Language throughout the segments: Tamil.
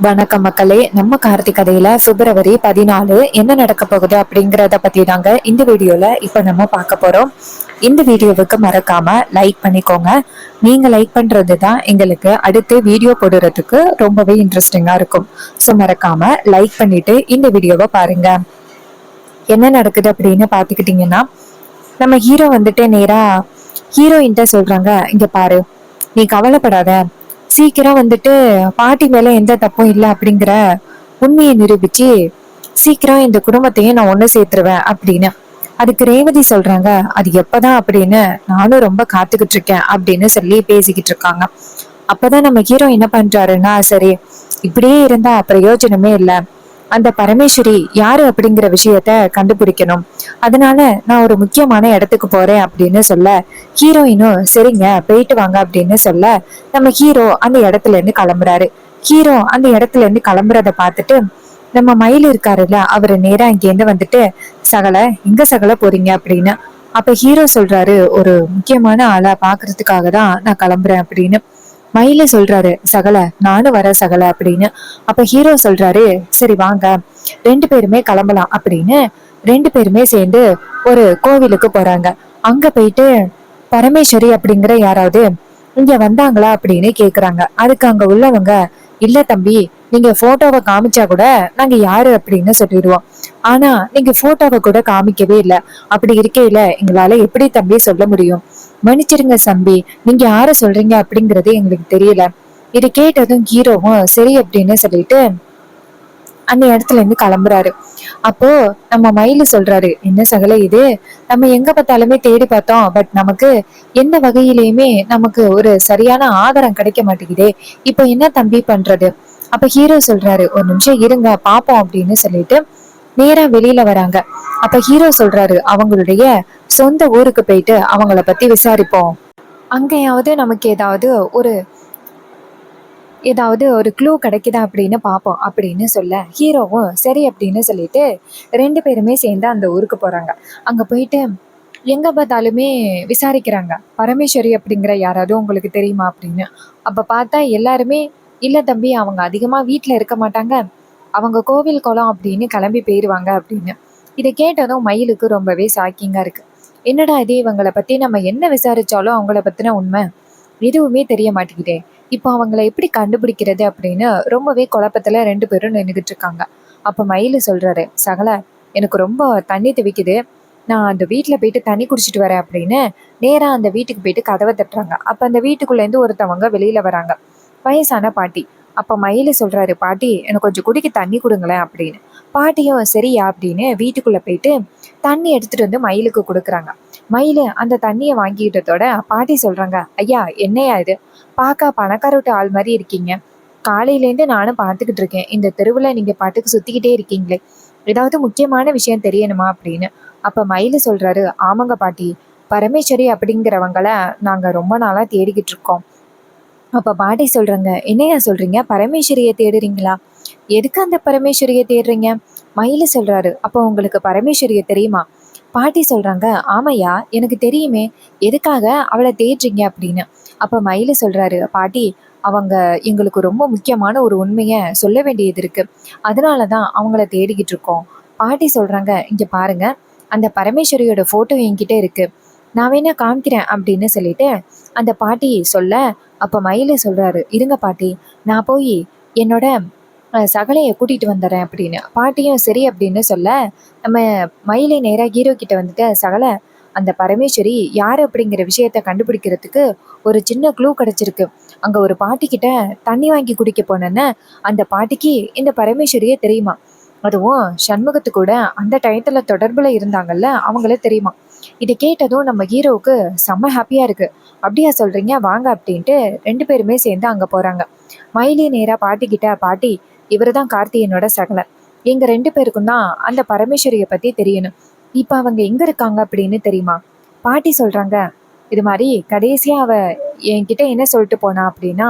வணக்கம் மக்களே. நம்ம கார்த்திக் கதையில பிப்ரவரி 14 என்ன நடக்க போகுது அப்படிங்கறத பத்தி தாங்க இந்த வீடியோல இப்ப நம்ம பார்க்க போறோம். இந்த வீடியோவுக்கு மறக்காம லைக் பண்ணிக்கோங்க. நீங்க லைக் பண்றது தான் எங்களுக்கு அடுத்து வீடியோ போடுறதுக்கு ரொம்பவே இன்ட்ரெஸ்டிங்கா இருக்கும். ஸோ மறக்காம லைக் பண்ணிட்டு இந்த வீடியோவை பாருங்க. என்ன நடக்குது அப்படின்னு பாத்துக்கிட்டீங்கன்னா, நம்ம ஹீரோ வந்துட்டு நேரா ஹீரோயின்ட்ட சொல்றாங்க, இங்க பாரு, நீ கவலைப்படாத, சீக்கிரம் வந்துட்டு பாட்டி மேல எந்த தப்பும் இல்லை அப்படிங்கிற உண்மையை நிரூபிச்சு சீக்கிரம் இந்த குடும்பத்தையும் நான் ஒண்ணு சேர்த்துருவேன் அப்படின்னு. அதுக்கு ரேவதி சொல்றாங்க, அது எப்பதான் அப்படின்னு நானும் ரொம்ப காத்துக்கிட்டு இருக்கேன் அப்படின்னு சொல்லி பேசிக்கிட்டு இருக்காங்க. அப்பதான் நம்ம ஹீரோ என்ன பண்றாருன்னா, சரி இப்படியே இருந்தா பிரயோஜனமே இல்லை, அந்த பரமேஸ்வரி யாரு அப்படிங்கிற விஷயத்த கண்டுபிடிக்கணும், அதனால நான் ஒரு முக்கியமான இடத்துக்கு போறேன் அப்படின்னு சொல்ல, ஹீரோயினும் சரிங்க போயிட்டு வாங்க அப்படின்னு சொல்ல, நம்ம ஹீரோ அந்த இடத்துல இருந்து கிளம்புறாரு. ஹீரோ அந்த இடத்துல இருந்து கிளம்புறத பார்த்துட்டு நம்ம மயில் இருக்காருல்ல, அவரு நேரா இங்கேருந்து வந்துட்டு, சகல எங்க சகல போறீங்க அப்படின்னு. அப்ப ஹீரோ சொல்றாரு, ஒரு முக்கியமான ஆளை பாக்குறதுக்காக தான் நான் கிளம்புறேன் அப்படின்னு. மயில சொல்றாரு, சகல நானும் வர சகல அப்படின்னு. அப்ப ஹீரோ சொல்றாரு, சரி வாங்க ரெண்டு பேருமே கிளம்பலாம் அப்படின்னு. ரெண்டு பேருமே சேர்ந்து ஒரு கோவிலுக்கு போறாங்க. அங்க போயிட்டு பரமேஸ்வரி அப்படிங்கிற யாராவது இங்க வந்தாங்களா அப்படின்னு கேக்குறாங்க. அதுக்கு அங்க உள்ளவங்க, இல்ல தம்பி, நீங்க போட்டோவை காமிச்சா கூட நாங்க யாரு அப்படின்னு சொல்லிடுவோம், ஆனா நீங்க போட்டோவை கூட காமிக்கவே இல்லை, அப்படி இருக்கையில எங்களால எப்படி தம்பி சொல்ல முடியும், மன்னிச்சிருங்க தம்பி, நீங்க யார சொல்றீங்க அப்படிங்கறது எங்களுக்கு தெரியல. இதை கேட்டதும் ஹீரோவும் சரி அப்படின்னு சொல்லிட்டு அந்த இடத்துல இருந்து கிளம்புறாரு. அப்போ நம்ம மயிலு சொல்றாரு, என்ன சகல இது, நம்ம எங்க பார்த்தாலுமே தேடி பார்த்தோம், பட் நமக்கு எந்த வகையிலயுமே நமக்கு ஒரு சரியான ஆதாரம் கிடைக்க மாட்டேங்குதே, இப்போ என்ன தம்பி பண்றது. அப்ப ஹீரோ சொல்றாரு, ஒரு நிமிஷம் இருங்க பாப்போம் அப்படின்னு சொல்லிட்டு நேரா வெளியில வராங்க. அப்ப ஹீரோ சொல்றாரு, அவங்களுடைய சொந்த ஊருக்கு போயிட்டு அவங்கள பத்தி விசாரிப்போம், அங்கேயாவது நமக்கு ஏதாவது ஒரு க்ளூ கிடைக்குதா அப்படின்னு பார்ப்போம் அப்படின்னு சொல்ல, ஹீரோவும் சரி அப்படின்னு சொல்லிட்டு ரெண்டு பேருமே சேர்ந்து அந்த ஊருக்கு போறாங்க. அங்க போயிட்டு எங்க பார்த்தாலுமே விசாரிக்கிறாங்க, பரமேஸ்வரி அப்படிங்கிற யாராவது உங்களுக்கு தெரியுமா அப்படின்னு. அப்ப பார்த்தா எல்லாருமே, இல்ல தம்பி, அவங்க அதிகமா வீட்டுல இருக்க மாட்டாங்க, அவங்க கோவில் குளம் அப்படின்னு கிளம்பி போயிருவாங்க அப்படின்னு. இதை கேட்டதும் மயிலுக்கு ரொம்பவே ஷாக்கிங்கா இருக்கு. என்னடா இது, இவங்களை பத்தி நம்ம என்ன விசாரிச்சாலும் அவங்கள பத்தின உண்மை எதுவுமே தெரிய மாட்டேங்குதே, இப்போ அவங்கள எப்படி கண்டுபிடிக்கிறது அப்படின்னு ரொம்பவே குழப்பத்துல ரெண்டு பேரும் நின்றுகிட்டு இருக்காங்க. அப்ப மயிலு சொல்றாரு, சகல எனக்கு ரொம்ப தண்ணி தவிக்குது, நான் அந்த வீட்டுல போயிட்டு தண்ணி குடிச்சிட்டு வரேன் அப்படின்னு நேரா அந்த வீட்டுக்கு போயிட்டு கதவை தட்டுறாங்க. அப்ப அந்த வீட்டுக்குள்ள இருந்து ஒருத்தவங்க வெளியில வராங்க, வயசான பாட்டி. அப்ப மயிலு சொல்றாரு, பாட்டி எனக்கு கொஞ்சம் குடிக்க தண்ணி கொடுங்களேன் அப்படின்னு. பாட்டியும் சரியா அப்படின்னு வீட்டுக்குள்ள போயிட்டு தண்ணி எடுத்துட்டு வந்து மயிலுக்கு கொடுக்குறாங்க. மயிலு அந்த தண்ணியை வாங்கிட்டதோட பாட்டி சொல்றாங்க, ஐயா என்னையா இது, பார்க்க பணக்கார வீட்டு ஆள் மாதிரி இருக்கீங்க, காலையிலேருந்து நானும் பார்த்துக்கிட்டு இருக்கேன், இந்த தெருவுல நீங்க பாட்டுக்கு சுத்திக்கிட்டே இருக்கீங்களே, ஏதாவது முக்கியமான விஷயம் தெரியணுமா அப்படின்னு. அப்ப மயிலு சொல்றாரு, ஆமாங்க பாட்டி, பரமேஸ்வரி அப்படிங்கிறவங்கள நாங்க ரொம்ப நாளா தேடிக்கிட்டு இருக்கோம். அப்ப பாட்டி சொல்றாங்க, என்னையா சொல்றீங்க, பரமேஸ்வரியை தேடுறீங்களா, எதுக்கு அந்த பரமேஸ்வரியை தேடுறீங்க. மயிலு சொல்றாரு, அப்போ உங்களுக்கு பரமேஸ்வரியை தெரியுமா. பாட்டி சொல்றாங்க, ஆமையா எனக்கு தெரியுமே, எதுக்காக அவளை தேடுறீங்க அப்படின்னு. அப்ப மயிலு சொல்றாரு, பாட்டி அவங்க எங்களுக்கு ரொம்ப முக்கியமான ஒரு உண்மையை சொல்ல வேண்டியது இருக்கு, அதனாலதான் அவங்கள தேடிக்கிட்டு இருக்கோம். பாட்டி சொல்றாங்க, இங்க பாருங்க, அந்த பரமேஸ்வரியோட போட்டோ என்கிட்ட இருக்கு, நான் வேணா காமிக்கிறேன் அப்படின்னு சொல்லிட்டு அந்த பாட்டி சொல்ல, அப்ப மயிலு சொல்றாரு, இருங்க பாட்டி, நான் போய் என்னோட சகலையை கூட்டிட்டு வந்துடுறேன் அப்படின்னு. பாட்டியும் சரி அப்படின்னு சொல்ல, நம்ம மயிலை நேரா ஹீரோ கிட்ட வந்துட்டு, சகல அந்த பரமேஸ்வரி யாரு அப்படிங்கிற விஷயத்த கண்டுபிடிக்கிறதுக்கு ஒரு சின்ன க்ளூ கிடைச்சிருக்கு, அங்க ஒரு பாட்டி கிட்ட தண்ணி வாங்கி குடிக்க போனேன்னு அந்த பாட்டிக்கு இந்த பரமேஸ்வரியே தெரியுமா, அதுவும் சண்முகத்து கூட அந்த டயத்துல தொடர்புல இருந்தாங்கல்ல அவங்களே தெரியுமா. இதை கேட்டதும் நம்ம ஹீரோவுக்கு செம்ம ஹாப்பியா இருக்கு. அப்படியா சொல்றீங்க, வாங்க அப்படின்ட்டு ரெண்டு பேருமே சேர்ந்து அங்க போறாங்க. மயிலே நேரா பாட்டி கிட்ட, பாட்டி இவருதான் கார்த்தியனோட சகல, எங்க ரெண்டு பேருக்கும் தான் அந்த பரமேஸ்வரிய பத்தி தெரியணும், இப்ப அவங்க எங்க இருக்காங்க அப்படின்னு தெரியுமா. பாட்டி சொல்றாங்க, இது மாதிரி கடைசியா அவ என்கிட்ட என்ன சொல்லிட்டு போனா அப்படின்னா,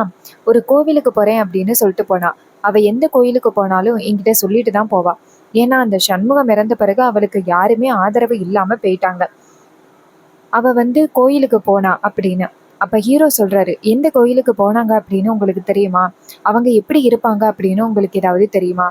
ஒரு கோவிலுக்கு போறேன் அப்படின்னு சொல்லிட்டு போனா, அவ எந்த கோயிலுக்கு போனாலும் என்கிட்ட சொல்லிட்டு தான் போவா, ஏன்னா அந்த சண்முகம் இறந்த பிறகு அவளுக்கு யாருமே ஆதரவு இல்லாம போயிட்டாங்க, அவ கோயிலுக்கு போனா அப்படின்னு. அப்ப ஹீரோ சொல்றாரு, எந்த கோயிலுக்கு போனாங்க அப்படின்னு உங்களுக்கு தெரியுமா? அவங்க எப்படி இருப்பாங்க அப்படின்னு உங்களுக்கு ஏதாவது தெரியுமா?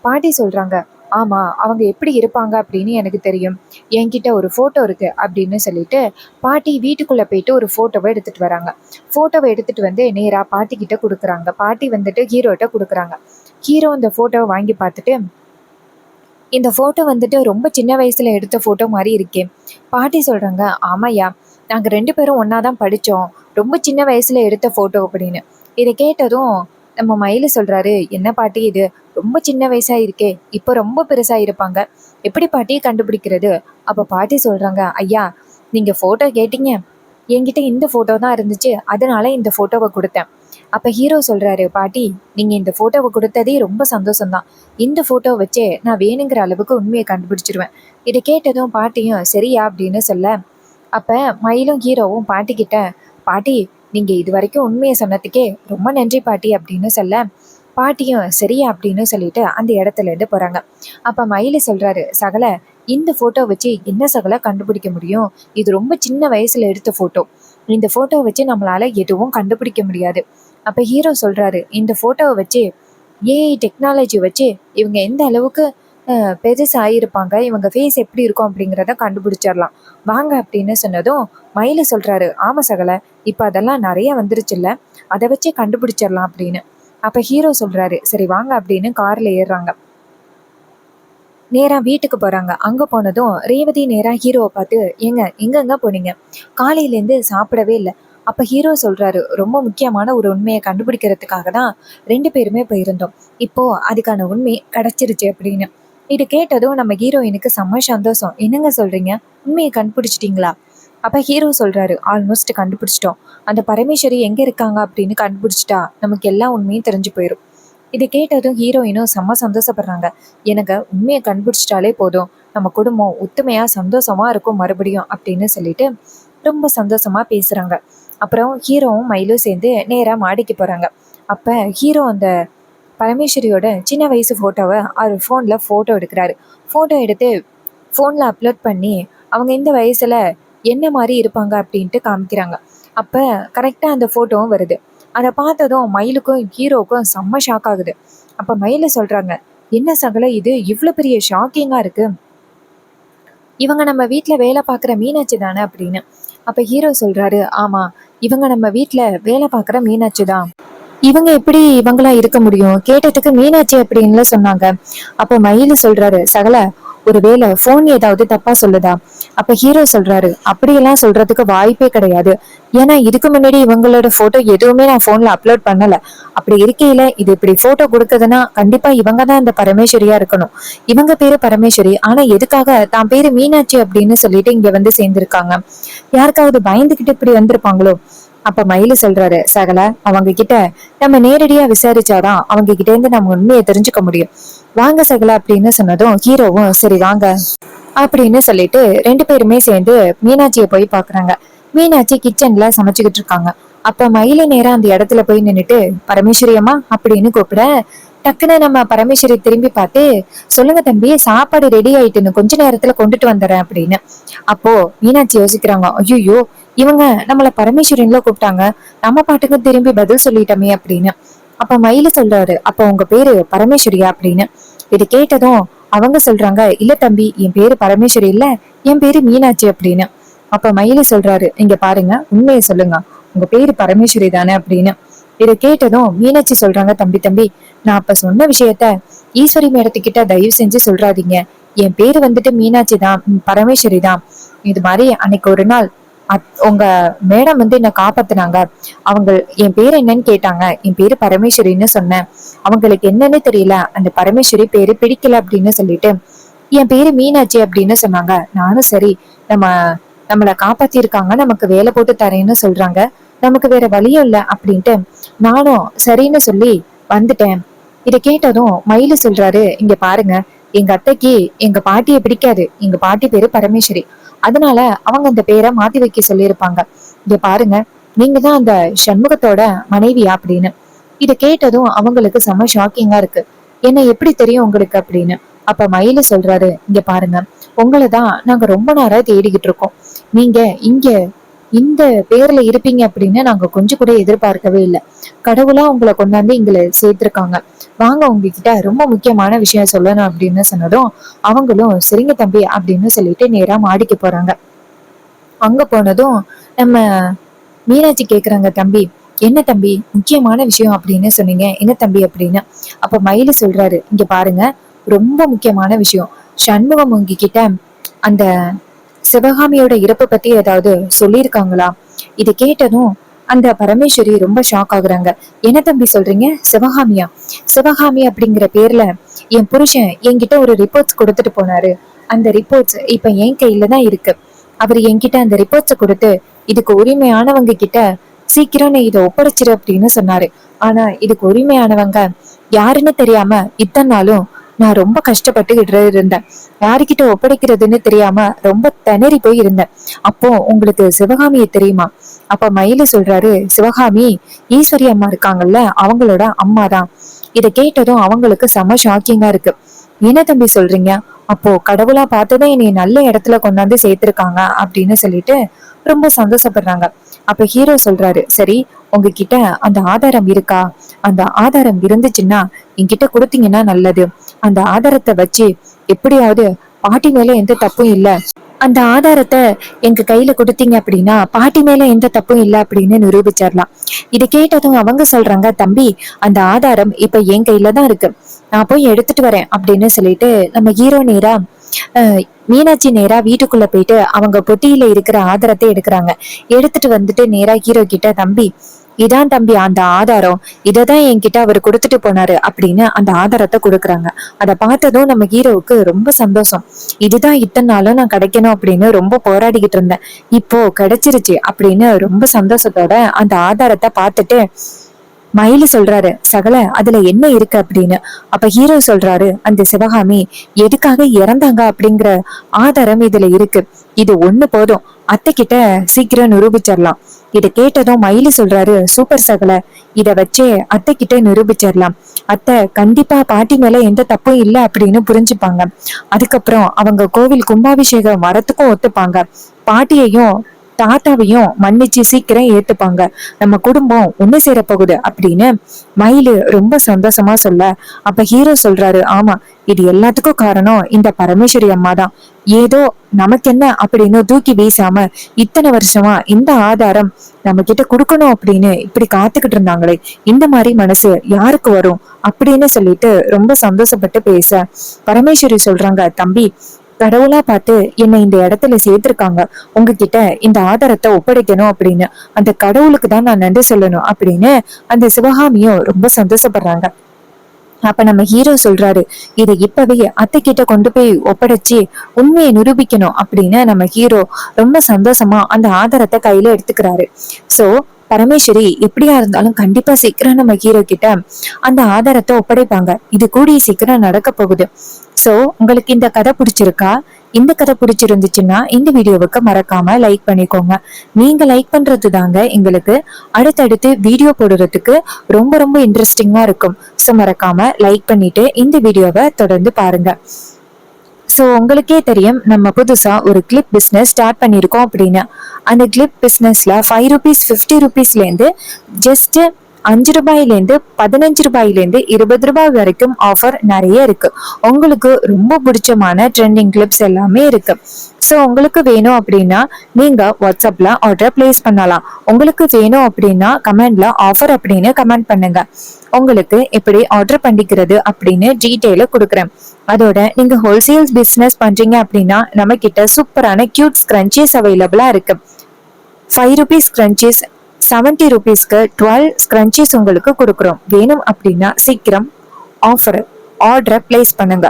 பாட்டி சொல்றாங்க, ஆமா, அவங்க எப்படி இருப்பாங்க அப்படின்னு எனக்கு தெரியும். என்கிட்ட ஒரு ஃபோட்டோ இருக்கு அப்படின்னு சொல்லிட்டு, பாட்டி வீட்டுக்குள்ள போயிட்டு ஒரு ஃபோட்டோவை எடுத்துட்டு வராங்க. ஃபோட்டோவை எடுத்துட்டு வந்து நேரா பாட்டி கிட்ட குடுக்குறாங்க. பாட்டி வந்துட்டு ஹீரோட்ட குடுக்குறாங்க. ஹீரோ அந்த ஃபோட்டோவை வாங்கி பார்த்துட்டு, இந்த ஃபோட்டோ வந்துட்டு ரொம்ப சின்ன வயசுல எடுத்த ஃபோட்டோ மாரி இருக்கே. பாட்டி சொல்றாங்க, ஆமாய்யா, நாங்க 2 பேரும் ஒண்ணா தான் படிச்சோம். ரொம்ப சின்ன வயசுல எடுத்த ஃபோட்டோ அப்படின்னு. இத கேட்டதும் நம்ம மயிலு சொல்றாரு, என்ன பாட்டி இது? ரொம்ப சின்ன வயசா இருக்கே. இப்ப ரொம்ப பெருசா இருப்பாங்க. எப்படி பாட்டி கண்டுபிடிக்கிறது? அப்ப பாட்டி சொல்றாங்க, ஐயா, நீங்க ஃபோட்டோ கேட்டீங்க. என்கிட்ட இந்த ஃபோட்டோ தான் இருந்துச்சு. அதனால இந்த ஃபோட்டோவ குடுத்தேன். அப்ப ஹீரோ சொல்றாரு, பாட்டி, நீங்க இந்த ஃபோட்டோவ குடுத்ததே ரொம்ப சந்தோஷம் தான். இந்த ஃபோட்டோவ வச்சே நான் வேணுங்கிற அளவுக்கு உண்மைய கண்டுபிடிச்சிருவேன். இத கேட்டதும் பாட்டியும் சரியா அப்படின்னு சொல்ல, அப்ப மயிலும் ஹீரோவும் பாட்டி கிட்ட, பாட்டி, நீங்க இதுவரைக்கும் உண்மைய சொன்னதுக்கே ரொம்ப நன்றி பாட்டி அப்படின்னு சொல்ல, பாட்டியும் சரியா அப்படின்னு சொல்லிட்டு அந்த இடத்துல இருந்து போறாங்க. அப்ப மயிலு சொல்றாரு, சகல, இந்த ஃபோட்டோ வச்சு என்ன சகல கண்டுபிடிக்க முடியும்? இது ரொம்ப சின்ன வயசுல எடுத்த ஃபோட்டோ. இந்த ஃபோட்டோ வச்சு நம்மளால எதுவும் கண்டுபிடிக்க முடியாது. அப்ப ஹீரோ சொல்றாரு, இந்த ஃபோட்டோவை வச்சு ஏஐ டெக்னாலஜி வச்சு இவங்க எந்த அளவுக்கு பெருசாயிருப்பாங்க, இவங்க ஃபேஸ் எப்படி இருக்கும் அப்படிங்கிறத கண்டுபிடிச்சிடலாம். வாங்க அப்படின்னு சொன்னதும் மயிலு சொல்றாரு, ஆமா சகல, இப்ப அதெல்லாம் நிறைய வந்துருச்சுல்ல, அதை வச்சு கண்டுபிடிச்சிடலாம் அப்படின்னு. அப்ப ஹீரோ சொல்றாரு, சரி வாங்க அப்படின்னு கார்ல ஏறுறாங்க. நேரா வீட்டுக்கு போறாங்க. அங்க போனதும் ரேவதி நேரா ஹீரோவை பார்த்து, ஏங்க எங்கெங்க போனீங்க? காலையிலேருந்து சாப்பிடவே இல்லை. அப்ப ஹீரோ சொல்றாரு, ரொம்ப முக்கியமான ஒரு உண்மையை கண்டுபிடிக்கிறதுக்காக தான் 2 பேருமே போயிருந்தோம். இப்போ அதுக்கான உண்மை கிடைச்சிருச்சு அப்படின்னு. இது கேட்டதும் நம்ம ஹீரோயினுக்கு செம்ம சந்தோஷம். என்னங்க சொல்றீங்க? உண்மையை கண்டுபிடிச்சிட்டீங்களா? அப்ப ஹீரோ சொல்றாரு, ஆல்மோஸ்ட் கண்டுபிடிச்சிட்டோம். அந்த பரமேஸ்வரி எங்க இருக்காங்க அப்படின்னு கண்டுபிடிச்சிட்டா நமக்கு எல்லா உண்மையும் தெரிஞ்சு போயிடும். இதை கேட்டதும் ஹீரோயினும் செம்ம சந்தோஷப்படுறாங்க. எனக்கு உண்மையை கண்டுபிடிச்சிட்டாலே போதும், நம்ம குடும்பம் ஒத்துமையா சந்தோஷமா இருக்கும் மறுபடியும் அப்படின்னு சொல்லிட்டு ரொம்ப சந்தோஷமா பேசுறாங்க. அப்புறம் ஹீரோவும் மயிலும் சேர்ந்து நேரா மாடிக்கு போறாங்க. அப்ப ஹீரோ அந்த பரமேஸ்வரியோட சின்ன வயசு ஃபோட்டோவை அவர் ஃபோன்ல ஃபோட்டோ எடுக்கிறாரு. ஃபோட்டோ எடுத்து ஃபோன்ல அப்லோட் பண்ணி அவங்க இந்த வயசுல என்ன மாதிரி இருப்பாங்க அப்படின்ட்டு காமிக்கிறாங்க. அப்ப கரெக்டா அந்த ஃபோட்டோவும் வருது. அதை பார்த்ததும் மயிலுக்கும் ஹீரோவுக்கும் செம்ம ஷாக் ஆகுது. அப்ப மயில சொல்றாங்க, என்ன சகல இது இவ்வளவு பெரிய ஷாக்கிங்கா இருக்கு? இவங்க நம்ம வீட்ல வேலை பார்க்குற மீனாட்சி தானே அப்படின்னு. அப்ப ஹீரோ சொல்றாரு, ஆமா, இவங்க நம்ம வீட்ல வேலை பார்க்குற மீனாட்சி தான். இவங்க எப்படி இவங்களா இருக்க முடியும்? கேட்டதுக்கு மீனாட்சி அப்படின்னு சொன்னாங்க. அப்ப மயிலு சொல்றாரு, சகல, ஒருவேளை போன் ஏதாவது தப்பா சொல்லுதா? அப்ப ஹீரோ சொல்றாரு, அப்படியெல்லாம் சொல்றதுக்கு வாய்ப்பே கிடையாது. ஏன்னா இதுக்கு முன்னாடி இவங்களோட போட்டோ எதுவுமே நான் போன்ல அப்லோட் பண்ணல. அப்படி இருக்கையில இது இப்படி போட்டோ கொடுக்குதுன்னா கண்டிப்பா இவங்க தான் இந்த பரமேஸ்வரியா இருக்கணும். இவங்க பேரு பரமேஸ்வரி, ஆனா எதுக்காக தான் பேரு மீனாட்சி அப்படின்னு சொல்லிட்டு இங்க வந்து சேர்ந்திருக்காங்க? யாருக்காவது பயந்துகிட்டு இப்படி வந்திருப்பாங்களோ? அப்ப மயிலு சொல்றாரு, சகல, அவங்க கிட்ட நம்ம நேரடியா விசாரிச்சாதான் அவங்க கிட்ட இருந்து நம்ம உண்மையை தெரிஞ்சுக்க முடியும். வாங்க சகல அப்படின்னு சொன்னதும் ஹீரோவும் சரி வாங்க அப்படின்னு சொல்லிட்டு 2 பேருமே சேர்ந்து மீனாட்சியை போய் பாக்குறாங்க. மீனாட்சி கிச்சன்ல சமைச்சுக்கிட்டு இருக்காங்க. அப்ப மயிலு நேரா அந்த இடத்துல போய் நின்னுட்டு, பரமேஸ்வரி அம்மா அப்படின்னு கூப்பிட, டக்குன்னு நம்ம பரமேஸ்வரி திரும்பி பார்த்து, சொல்லுங்க தம்பி, சாப்பாடு ரெடி ஆயிட்டுன்னு கொஞ்ச நேரத்துல கொண்டுட்டு வந்துடுறேன் அப்படின்னு. அப்போ மீனாட்சி யோசிக்கிறாங்க, ஐயோ, இவங்க நம்மள பரமேஸ்வரின்ல கூப்பிட்டாங்க, நம்ம பாட்டுக்கு திரும்பி பதில் சொல்லிட்டோமே அப்படின்னு. அப்ப மயிலு சொல்றாரு, அப்ப உங்க பேரு பரமேஸ்வரியா அப்படின்னு. இது கேட்டதும் அவங்க சொல்றாங்க, இல்ல தம்பி, என் பேரு பரமேஸ்வரி இல்ல, என் பேரு மீனாட்சி அப்படின்னு. அப்ப மயிலு சொல்றாரு, இங்க பாருங்க, உண்மையை சொல்லுங்க, உங்க பேரு பரமேஸ்வரி தானே அப்படின்னு. இதை கேட்டதும் மீனாட்சி சொல்றாங்க, தம்பி தம்பி, நான் அப்ப சொன்ன விஷயத்த ஈஸ்வரி மேடத்துக்கிட்ட தயவு செஞ்சு சொல்றாதீங்க. என் பேரு வந்துட்டு மீனாட்சி தான், பரமேஸ்வரி தான். இது மாதிரி அன்னைக்கு ஒரு நாள் உங்க மேடம் வந்து என்ன காப்பாத்துனாங்க. அவங்க என் பேரு என்னன்னு கேட்டாங்க, என் பேரு பரமேஸ்வரின்னு சொன்னேன். அவங்களுக்கு என்னன்னு தெரியல, அந்த பரமேஸ்வரி பேரு பிடிக்கல அப்படின்னு சொல்லிட்டு என் பேரு மீனாட்சி அப்படின்னு சொன்னாங்க. நானும் சரி, நம்ம நம்மளை காப்பாத்திருக்காங்க, நமக்கு வேலை போட்டு தரேன்னு சொல்றாங்க, நமக்கு வேற வழியும் இல்லை அப்படின்ட்டு நானும் சரின்னு சொல்லி வந்துட்டேன். இதை கேட்டதும் மயிலு சொல்றாரு, இங்க பாருங்க, எங்க அத்தைக்கு எங்க பாட்டியை பிடிக்காது. எங்க பாட்டி பேரு பரமேஸ்வரி, அதனால அவங்க அந்த பேரை மாத்தி வைக்க சொல்லியிருப்பாங்க. இங்க பாருங்க, நீங்க தான் அந்த சண்முகத்தோட மனைவியா அப்படின்னு. இதை கேட்டதும் அவங்களுக்கு செம ஷாக்கிங்கா இருக்கு. என்ன எப்படி தெரியும் உங்களுக்கு அப்படின்னு. அப்ப மயிலு சொல்றாரு, இங்க பாருங்க, உங்களை தான் நாங்க ரொம்ப நேரம் தேடிக்கிட்டு இருக்கோம். நீங்க இங்க இந்த பேர்ல இருப்பீங்க அப்படின்னு நாங்க கொஞ்சம் கூட எதிர்பார்க்கவே இல்லை. கடவுளா உங்களை கொண்டாந்து இங்களை சேர்த்திருக்காங்க. வாங்க உங்ககிட்ட ரொம்ப முக்கியமான விஷயம் சொல்லணும் அப்படின்னு சொன்னதும் அவங்களும் சரிங்க தம்பி அப்படின்னு சொல்லிட்டு நேரா மாடிக்கு போறாங்க. அங்க போனதும் நம்ம மீனாட்சி கேக்குறாங்க, தம்பி என்ன தம்பி முக்கியமான விஷயம் அப்படின்னு சொன்னீங்க, என்ன தம்பி அப்படின்னு. அப்ப மயிலு சொல்றாரு, இங்க பாருங்க, ரொம்ப முக்கியமான விஷயம். சண்முகம் உங்ககிட்ட அந்த சிவகாமியோட இறப்பு பத்தி ஏதாவது சொல்லியிருக்காங்களா? இது கேட்டதும் அந்த பரமேஸ்வரி ரொம்ப ஷாக் ஆகுறாங்க. என்ன தம்பி சொல்றீங்க? சிவகாமியா? சிவகாமி அப்படிங்கிற பேர்ல என் புருஷன் என்கிட்ட ஒரு ரிப்போர்ட்ஸ் கொடுத்துட்டு போனாரு. அந்த ரிப்போர்ட்ஸ் இப்ப என் கையில தான் இருக்கு. அவர் என்கிட்ட அந்த ரிப்போர்ட்ஸை கொடுத்து இதுக்கு உரிமையானவங்க கிட்ட சீக்கிரம் நீ இதை ஒப்படைச்சிரு அப்படின்னு சொன்னாரு. ஆனா இதுக்கு உரிமையானவங்க யாருன்னு தெரியாம இத்தனை நாளும் நான் ரொம்ப கஷ்டப்பட்டுக்கிட்டு இருந்தேன். யாருக்கிட்ட ஒப்படைக்கிறதுன்னு தெரியாம ரொம்ப திணறி போய் இருந்தேன். அப்போ உங்களுக்கு சிவகாமியை தெரியுமா? அப்ப மயிலு சொல்றாரு, சிவகாமி ஈஸ்வரி அம்மா இருக்காங்கல்ல, அவங்களோட அம்மா தான். இதை கேட்டதும் அவங்களுக்கு செம ஷாக்கிங்கா இருக்கு. என்ன தம்பி சொல்றீங்க? அப்போ கடவுளா பார்த்துதான் என்னை நல்ல இடத்துல கொண்டாந்து சேர்த்திருக்காங்க அப்படின்னு சொல்லிட்டு ரொம்ப சந்தோஷப்படுறாங்க. அப்ப ஹீரோ சொல்றாரு, சரி உங்ககிட்ட அந்த ஆதாரம் இருக்கா? அந்த ஆதாரம் இருந்துச்சுன்னா என்கிட்ட கொடுத்தீங்கன்னா நல்லது. அந்த ஆதாரத்தை வச்சு எப்படியாவது பாட்டி மேல எந்த தப்பும் இல்ல, அந்த ஆதாரத்தை எங்க கையில கொடுத்தீங்க அப்படின்னா பாட்டி மேல எந்த தப்பும் இல்லை அப்படின்னு நிரூபிச்சிடலாம். இதை கேட்டதும் அவங்க சொல்றாங்க, தம்பி அந்த ஆதாரம் இப்ப என் கையில தான் இருக்கு, நான் போய் எடுத்துட்டு வரேன் அப்படின்னு சொல்லிட்டு நம்ம ஹீரோ நேரா மீனாட்சி நேரா வீட்டுக்குள்ள போயிட்டு அவங்க பொட்டியில இருக்கிற ஆதாரத்தை எடுக்கிறாங்க. எடுத்துட்டு வந்துட்டு நேரா ஹீரோ கிட்ட, தம்பி இதான் தம்பி அந்த ஆதாரம், இததான் என்கிட்ட அவர் கொடுத்துட்டு போனாரு அப்படின்னு அந்த ஆதாரத்தை கொடுக்குறாங்க. அதை பார்த்ததும் நம்ம ஹீரோவுக்கு ரொம்ப சந்தோஷம். இதுதான் இத்தனை நாளும் நான் கிடைக்கணும் அப்படின்னு ரொம்ப போராடிக்கிட்டு இருந்தேன், இப்போ கிடைச்சிருச்சு அப்படின்னு ரொம்ப சந்தோஷத்தோட அந்த ஆதாரத்தை பார்த்துட்டு மயிலு சொல்றாரு, சகல அதுல என்ன இருக்கு அப்படின்னு. அப்ப ஹீரோ சொல்றாரு, அந்த சிவகாமி எதுக்காக இறந்தாங்க அப்படிங்கிற ஆதாரம் இதுல இருக்கு. இது ஒண்ணு போதும், அத்தை கிட்ட சீக்கிரம் நிரூபிச்சிடலாம். இத கேட்டதும் மயிலு சொல்றாரு, சூப்பர் சகல, இத வச்சே அத்தை கிட்ட நிரூபிச்சிடலாம். அத்தை கண்டிப்பா பாட்டி மேல எந்த தப்பும் இல்லை அப்படின்னு புரிஞ்சுப்பாங்க. அதுக்கப்புறம் அவங்க கோவில் கும்பாபிஷேகம் வரத்துக்கும் ஒத்துப்பாங்க. பாட்டியையும் தாத்தாவையும் மன்னிச்சு சீக்கிரம் ஏத்துப்பாங்க. நம்ம குடும்பம் ஒண்ணு சேர போகுது அப்படின்னு மயிலு ரொம்ப சந்தோஷமா சொல்ல, அப்ப ஹீரோ சொல்றாரு, ஆமா இது எல்லாத்துக்கும் காரணம் இந்த பரமேஸ்வரி அம்மா தான். ஏதோ நமக்கு என்ன அப்படின்னு தூக்கி வீசாம இத்தனை வருஷமா இந்த ஆதாரம் நம்ம கிட்ட கொடுக்கணும் அப்படின்னு இப்படி காத்துக்கிட்டு இருந்தாங்களே, இந்த மாதிரி மனசு யாருக்கு வரும் அப்படின்னு சொல்லிட்டு ரொம்ப சந்தோஷப்பட்டு பேச பரமேஸ்வரி சொல்றாங்க, தம்பி கடவுளா பார்த்து என்னை இந்த இடத்துல சேர்த்திருக்காங்க, உங்ககிட்ட இந்த ஆதாரத்தை ஒப்படைக்கணும் அப்படின்னு அந்த கடவுளுக்கு தான் நான் நன்றி சொல்லணும் அப்படின்னு அந்த சிவகாமியும் ரொம்ப சந்தோஷப்படுறாங்க. அப்ப நம்ம ஹீரோ சொல்றாரு, இதை இப்பவே அத்தை கிட்ட கொண்டு போய் ஒப்படைச்சு உண்மையை நிரூபிக்கணும் அப்படின்னு நம்ம ஹீரோ ரொம்ப சந்தோஷமா அந்த ஆதாரத்தை கையில எடுத்துக்கிறாரு. சோ பரமேஸ்வரி எப்படியா இருந்தாலும் கண்டிப்பா சீக்கிரம் நம்ம ஹீரோ கிட்ட அந்த ஆதாரத்தை ஒப்படைப்பாங்க. இது கூடிய சீக்கிரம் நடக்க போகுது. சோ உங்களுக்கு இந்த கதை பிடிச்சிருக்கா? இந்த கதை பிடிச்சிருந்துச்சுன்னா இந்த வீடியோவுக்கு மறக்காம லைக் பண்ணிக்கோங்க. நீங்க லைக் பண்றது தாங்க எங்களுக்கு அடுத்தடுத்து வீடியோ போடுறதுக்கு ரொம்ப ரொம்ப இன்ட்ரெஸ்டிங்கா இருக்கும். சோ மறக்காம லைக் பண்ணிட்டு இந்த வீடியோவை தொடர்ந்து பாருங்க. ஸோ உங்களுக்கே தெரியும் நம்ம புதுசா ஒரு கிளிப் பிஸ்னஸ் ஸ்டார்ட் பண்ணியிருக்கோம் அப்படின்னு. அந்த கிளிப் பிஸ்னஸ்ல 5 rupees 50 rupeesலேருந்து ஜஸ்ட் 5 ரூபாயிலேருந்து 15 ரூபாயிலேருந்து 20 ரூபாய் வரைக்கும் ஆஃபர் நிறைய இருக்கு. உங்களுக்கு ரொம்ப பிடிச்சமான ட்ரெண்டிங் கிளிப்ஸ் எல்லாமே இருக்கு. ஸோ உங்களுக்கு வேணும் அப்படின்னா நீங்க வாட்ஸ்அப்ல ஆர்டர் பிளேஸ் பண்ணலாம். உங்களுக்கு வேணும் அப்படின்னா கமெண்ட்ல ஆஃபர் அப்படின்னு கமெண்ட் பண்ணுங்க. உங்களுக்கு எப்படி ஆர்டர் பண்ணிக்கிறது அப்படின்னு டீட்டெயில கொடுக்குறேன். அதோட நீங்க ஹோல்சேல்ஸ் பிசினஸ் பண்றீங்க அப்படின்னா நம்ம கிட்ட சூப்பரான கியூட் ஸ்க்ரன்ச்சீஸ் அவைலபிளா இருக்கு. 5 rupees ஸ்க்ரன்ச்சீஸ் 70 rupeesக்கு 12 ஸ்க்ரன்ச்சீஸ் உங்களுக்கு கொடுக்குறோம். வேணும் அப்படின்னா சீக்கிரம் ஆர்டரை பிளேஸ் பண்ணுங்க.